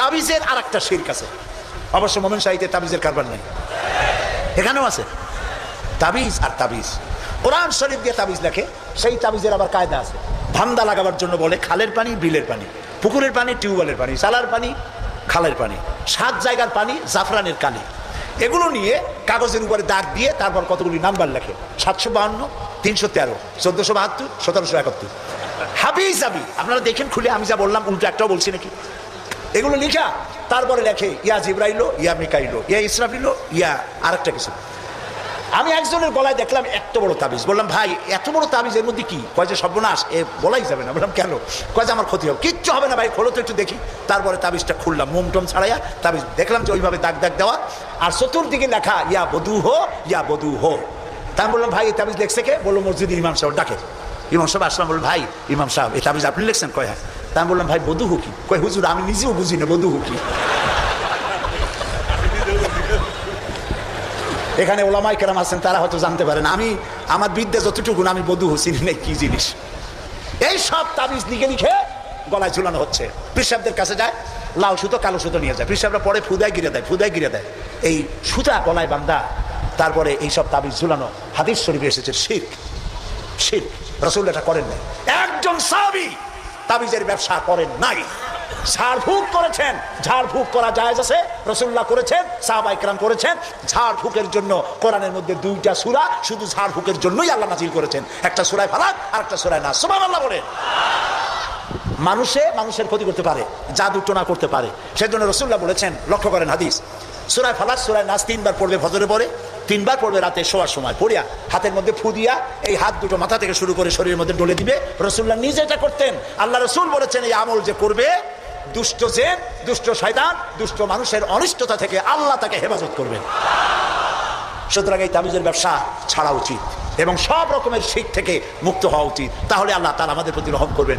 তাবিজের আর একটা শিরক আছে। অবশ্য মোমেন শাহীতে তাবিজের কারবার নেই, এখানেও আছে তাবিজ আর তাবিজ। কোরআন শরীফ দিয়ে তাবিজ লেখে, সেই তাবিজের আবার কায়দা আছে। ধান্দা লাগাবার জন্য বলে খালের পানি, বিলের পানি, পুকুরের পানি, টিউবওয়েলের পানি, চালার পানি, খালের পানি, 7 জায়গার পানি, জাফরানের কালি, এগুলো নিয়ে কাগজের উপরে দাগ দিয়ে তারপর কতগুলি নাম্বার লেখে, 752, 313, 1472, 1771। হাবি জাবি আপনারা দেখেন খুলে, আমি যা বললাম উল্টো একটাও বলছি নাকি? এগুলো লিখা তারপরে লেখে ইয়া জিব্রাইলো, ইয়া মিকাইলো, ইয়া ইসরাফিলো, ইয়া আরেকটা কিছু। আমি একজনের গলায় দেখলাম এত বড় তাবিজ, বললাম ভাই এত বড় তাবিজ এর মধ্যে কি? কয় যে সর্বনাশ, এ বলাই যাবে না। বললাম কেন? কয় যে আমার ক্ষতি হবে। কিচ্ছু হবে না ভাই, খোলো তো একটু দেখি। তারপরে তাবিজটা খুললাম, মোমটম ছাড়াইয়া তাবিজ দেখলাম যে ওইভাবে দাগ দাগ দেওয়া, আর চতুর্দিকে লেখা ইয়া বধু হো, ইয়া বধু হো। তা আমি বললাম ভাই এই তাবিজ লেখছে কে? বললো মসজিদের ইমাম সাহেব। ডাকে ইমাম সাহেব আসলাম, বলল ভাই ইমাম সাহেব এই তাবিজ আপনি লিখছেন? কয় হ্যাঁ। তা আমি বললাম ভাই বধু হো কি? কয় হুজুর আমি নিজেও বুঝি না বধু হো কি। এখানে ওলামায়ে কেরাম আছেন, তারা হয়তো জানতে পারেন, আমি আমার বিদ্যা যতটুকু আমি বধূ চিনি নাই কি জিনিস। এই সব তাবিজ লিখে লিখে গলায় ঝুলানো হচ্ছে। পিসাবদের কাছে যায়, লাল সুতো কালো সুতো নিয়ে যায়, পিসাবরা পরে ফুদায় গিরে দেয়, ফুদায় গিরে দেয়, এই সুতা গলায় বান্ধা তারপরে এই সব তাবিজ ঝুলানো। হাদিস শরীফে এসেছে শিরক, শিরক। রাসূল এটা করেন নাই, একজন সাহাবী তাবিজের ব্যবসা করেন নাই। ঝাড়ফুঁক করেছেন, ঝাড়ফুঁক করা জায়েজ আছে, রাসূলুল্লাহ করেছেন, সাহাবায়ে কেরাম করেছেন। ঝাড়ফুঁকের জন্য কোরআনের মধ্যে 2টা সূরা শুধু ঝাড়ফুঁকের জন্যই আল্লাহ নাযিল করেছেন, একটা সূরা ফালাক আর একটা সূরা নাস। সুবহানাল্লাহ বলেন। মানুষের ক্ষতি করতে পারে, জাদু টোনা করতে পারে, সেজন্য রাসূলুল্লাহ বলেছেন, লক্ষ্য করেন হাদিস, সূরা ফালাক সূরা নাস 3 বার পড়বে ফজরে পড়ে, 3 বার পড়বে রাতে শোয়ার সময়, পড়িয়া হাতের মধ্যে ফু দিয়া এই হাত দুটো মাথা থেকে শুরু করে শরীরের মধ্যে ডলে দিবে। রাসূলুল্লাহ নিজে এটা করতেন। আল্লাহ রাসূল বলেছেন এই আমল যে করবে, দুষ্ট জিন, দুষ্ট শয়তান, দুষ্ট মানুষের অনিষ্টতা থেকে আল্লাহ তাকে হেফাজত করবেন। সুতরাং এই তাবিজের ব্যবসা ছাড়া উচিত এবং সব রকমের শিরক থেকে মুক্ত হওয়া উচিত, তাহলে আল্লাহ তাআলা আমাদের প্রতি রহম করবেন।